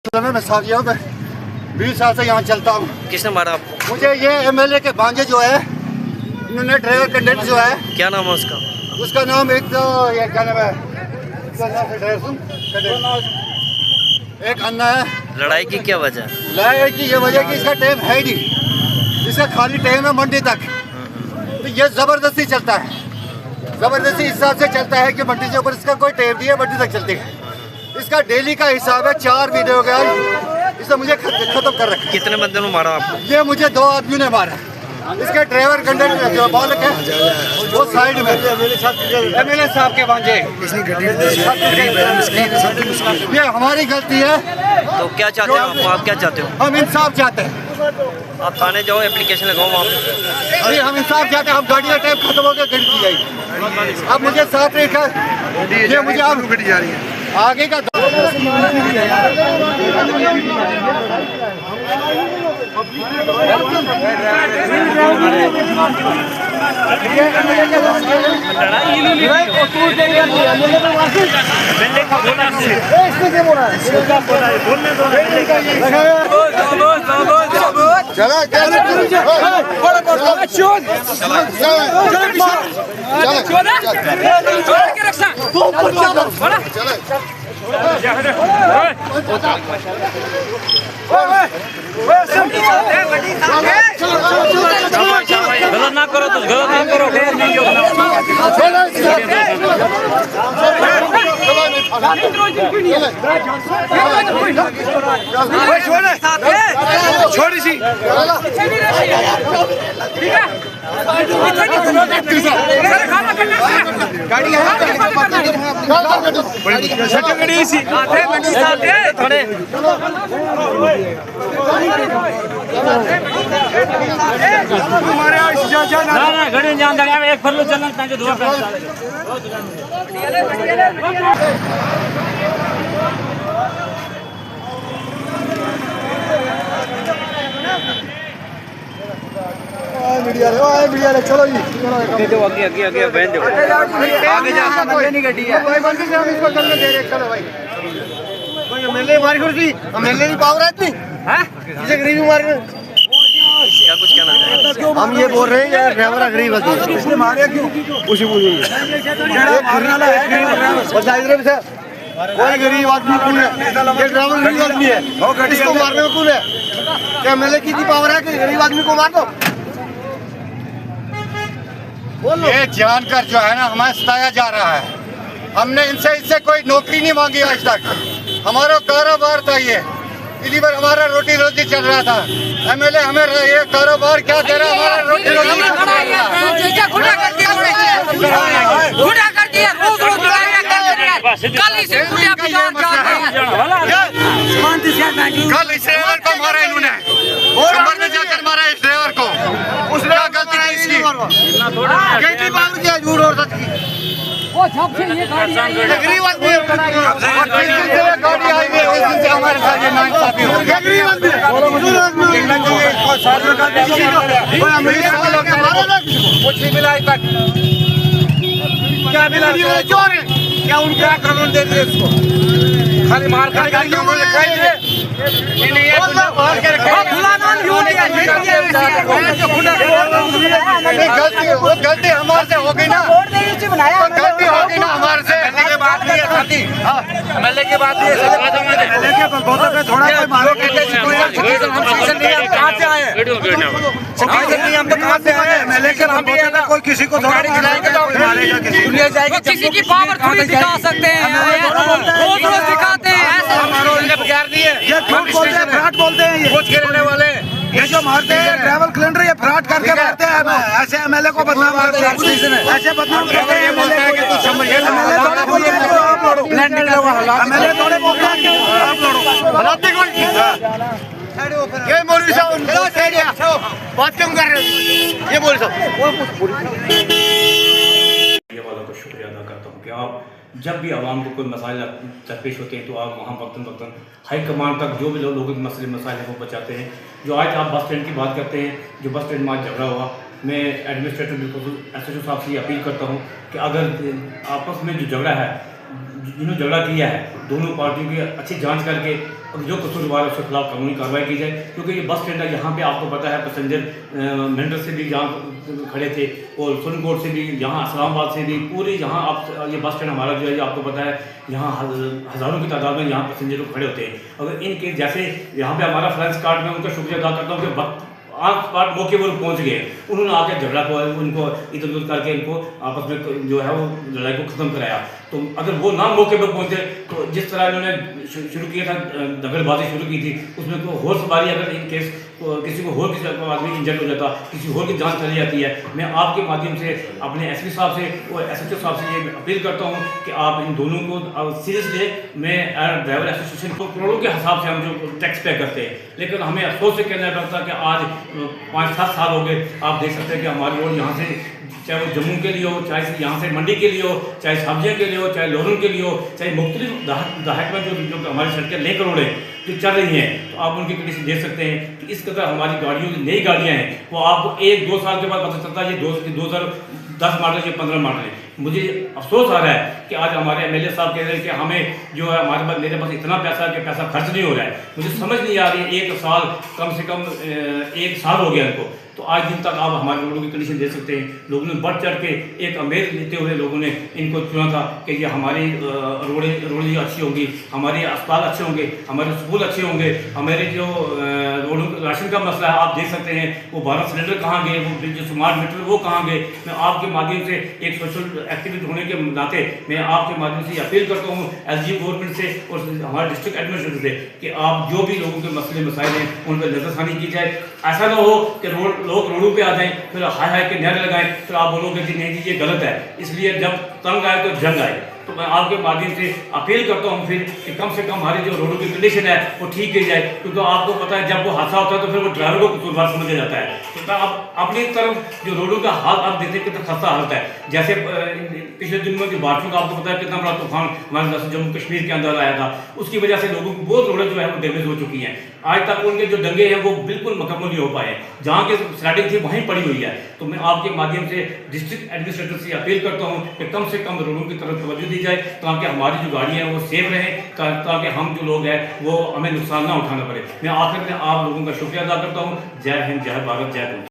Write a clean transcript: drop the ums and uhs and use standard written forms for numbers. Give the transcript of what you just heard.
मैं साजिया 20 साल से यहाँ चलता हूँ। किसने मारा आपको? मुझे ये एमएलए के भांजे जो है, इन्होंने ड्राइवर कंडक्टर जो है, क्या नाम है उसका? उसका नाम एक तो ये क्या नाम है, एक अन्ना है। लड़ाई की क्या वजह है? लड़ाई की ये वजह कि इसका टाइम है ही नहीं, इसका खाली टाइम है मंडी तक। तो ये जबरदस्ती चलता है, जबरदस्ती इस हिसाब से चलता है कि मंडी से ऊपर इसका कोई टाइम नहीं है, मंडी तक चलती है। इसका डेली का हिसाब है, 4 वीडियो हो गया, इसने मुझे खत्म कर रखा। कितने बंदे ने मारा आपको? ये मुझे 2 आदमी ने मारा। इसके ड्राइवर कंडक्टर जो बालक है वो साइड में एमएलए साहब के भांजे। ये हमारी गलती है। तो क्या चाहते हो आप क्या चाहते हो? हम इंसाफ चाहते हैं। आप थाने जाओ, एप्लीकेशन लगाओ वहाँ पे। अरे हम इंसाफ चाहते हैं। हम गाड़ी का टाइम खत्म हो गया, गाड़ी की जाएगी। अब मुझे 7 तारीख का ये मुझे अब गाड़ी जा रही है आगे का। गलत ना करो तो गलत ना करो। छोड़ी सी घड़ी जान दे एक फरलो चलना ताकि दुआ कर मीडिया ले चलो जी, दो आगे आगे आगे बहन दो आगे जा। नहीं गड्डी है भाई, बंदी से हम इसको चलने दे रहे। चलो भाई, कोई एमएलए मारी खुर्सी, एमएलए की पावर है इतनी, हैं इसे गरीबी मार। क्या कुछ कहना चाहेंगे? हम ये बोल रहे हैं ये ड्राइवर गरीब है, इसने मारे क्यों उसी बोलेंगे। कोई गरीब आदमी कौन है? ये ड्राइवर गरीब आदमी है, इसको मारने में कौन है? क्या एमएलए की पावर है कि गरीब आदमी को मार दो? ये जानकर जो है ना हमें सताया जा रहा है। हमने इससे कोई नौकरी नहीं मांगी आज तक। हमारा कारोबार था ये, इसी पर हमारा रोटी रोजी चल रहा था। एमएलए हमें ये कारोबार क्या दे रहा है? हमारा रोटी रोजी कल इस ड्राइवर को मारा इन्होंने, कमर में जाकर मारा इस ड्राइवर को। उसने गलती की इसकी, गलती बात किया झूठ और सच की। गरीब आदमी गाड़ी आई हुई है, उस दिन से हमारे साथ ये नाइंसाफी हो गई। गरीब आदमी कुछ नहीं मिला अभी तक। क्या मिला? चोर है क्या? उनका कानून दे दिए इसको, खाली मार खाने का उन्होंने कह दिए। गलती हमारे से हो गई ना, गलती हो गई ना हमारे से। एमएलए की बात नहीं है, एमएलए की बात नहीं है। थोड़ा हम तो कहाँ से आए? एमएलए के हम कोई किसी को थोड़ा दुनिया जाएगी, किसी की पावर थोड़ी दिखा सकते हैं, रोज दिखाते हैं। प्यार नहीं है, ये झूठ बोलते हैं, फ्रॉड बोलते हैं। ये कुछ रहने वाले ये जो मारते हैं ट्रैवल कैलेंडर, ये फ्रॉड करके मारते हैं। ऐसे एमएलए को बदनाम करते हैं, ऐसे बदनाम करते हैं। एमएलए थोड़े बोलते हैं आप लड़ो, ये मौलवी साहब बात क्यों कर रहे हो? ये मौलवी साहब वालों को शुक्रिया अदा करता हूँ कि आप जब भी आवाम को कोई मसाइल दरपेश होते हैं तो आप वहाँ वक्तन वक्तन हाई कमान तक जो भी लोगों के मसले मसाइल हैं वो बचाते हैं। जो आज आप बस स्टैंड की बात करते हैं, जो बस स्टैंड में आज झगड़ा हुआ, मैं एडमिनिस्ट्रेटर बिल्कुल SHO साहब से अपील करता हूँ कि अगर आपस में जो झगड़ा है, जिन्होंने झगड़ा किया है, दोनों पार्टियों की अच्छी जांच करके और जो कसूरवार है उसके खिलाफ कानूनी कार्रवाई की जाए, क्योंकि ये बस स्टैंड है, यहाँ पे आपको पता है पैसेंजर मेंढर से भी जहाँ खड़े थे और सुरनकोट से भी, यहाँ इस्लामाबाद से भी, पूरी यहाँ आप ये बस स्टैंड हमारा जो है आपको पता है यहाँ हज़ारों की तादाद में यहाँ पैसेंजर लोग खड़े होते हैं। अगर इनके जैसे यहाँ पे हमारा फ्रेंड्स कार्ड में उनका शुक्रिया अदा करता हूँ कि वक्त आग पार मौके पर पहुंच गए, उन्होंने आकर झगड़ा को उनको इधर उधर करके इनको आपस में जो है वो लड़ाई को ख़त्म कराया। तो अगर वो ना मौके पर पहुंचे तो जिस तरह इन्होंने शुरू किया था, दगड़बाजी शुरू की थी, उसमें तो होश सवारी अगर इन केस किसी को और किसी आदमी इंजर्ड हो जाता, किसी और की जान चली जाती है। मैं आपके माध्यम से अपने एसपी साहब से और एसएचओ साहब से ये अपील करता हूँ कि आप इन दोनों को सीरियस ले। मैं ड्राइवर एसोसिएशन को करोड़ों के हिसाब से हम जो टैक्स पे करते हैं, लेकिन हमें अफसोस से कहना पड़ता कि आज 5-7 साल हो गए, आप देख सकते हैं कि हमारी रोड यहाँ से चाहे वो जम्मू के लिए हो, चाहे यहाँ से मंडी के लिए हो, चाहे सब्जियों के लिए हो, चाहे लोरन के लिए हो, चाहे मुख्तलिफ दहाक में जो हमारी सड़कें लेकर रोड जो चल रही हैं, तो आप उनकी कंडीशन देख सकते हैं कि इस कदर हमारी गाड़ियों की नई गाड़ियाँ हैं, वो आपको 1-2 साल के बाद पता चलता है ये 2010 मॉडल या 15 मॉडल है। मुझे अफसोस आ रहा है कि आज हमारे एमएलए साहब कह रहे हैं कि हमें जो है हमारे पास, मेरे पास इतना पैसा है कि पैसा खर्च नहीं हो रहा है। मुझे समझ नहीं आ रही है, 1 साल कम से कम 1 साल हो गया इनको, तो आज दिन तक आप हमारे रोडों की कंडीशन देख सकते हैं। लोगों ने बढ़ चढ़ के एक उम्मीद लेते हुए लोगों ने इनको चुना था कि ये हमारी रोडें अच्छी होंगी, हमारे अस्पताल अच्छे होंगे, हमारे स्कूल अच्छे होंगे, हमारे जो रोडों राशन का मसला है आप देख सकते हैं, वो 12 सिलेंडर कहाँ गए, वो जो स्मार्ट मीटर वो कहाँ गए। मैं आपके माध्यम से एक सोशल एक्टिविटी होने के नाते मैं आपके माध्यम से अपील करता हूँ एसडीएम गवर्नमेंट से और हमारे डिस्ट्रिक्ट एडमिनिस्ट्रेटर से कि आप जो भी लोगों के मसले मसाइल हैं उन पर नजरसानी की जाए। ऐसा ना हो कि लोग रोडों पे आ जाएं, फिर हाय हाय के नहर लगाएं, फिर आप बोलोगे कि नहीं जी ये गलत है। इसलिए जब तंग आए तो जंग आए। तो मैं आपके माध्यम से अपील करता हूँ फिर कि कम से कम हमारी जो रोडों की कंडीशन है वो ठीक की जाए, क्योंकि आपको पता है जब वो हादसा होता है तो फिर वो ड्राइवर को कसूरवार समझा जाता है। तो आप अपनी तरफ जो रोडों का हाल आप देखते हैं कितना खस्ता हालत है। जैसे पिछले दिनों में जो बारिशों का आपको पता है कितना बड़ा तूफान हमारे जम्मू कश्मीर के अंदर आया था, उसकी वजह से लोगों की बहुत रोडें जो है वो डैमेज हो चुकी हैं। आज तक उनके जो दंगे हैं वो बिल्कुल मुकम्मल नहीं हो पाए, जहाँ के स्लाइडिंग थी वहीं पड़ी हुई है। तो मैं आपके माध्यम से डिस्ट्रिक्ट एडमिनिस्ट्रेटर से अपील करता हूँ कि कम से कम रोडों की तरफ तवज्जो दी जाए, ताकि हमारी जो गाड़ियाँ हैं वो सेफ रहें, ताकि हम जो लोग हैं वो हमें नुकसान ना उठाना पड़े। मैं आखिर में आप लोगों का शुक्रिया अदा करता हूँ। जय हिंद, जय भारत, जय हिंद।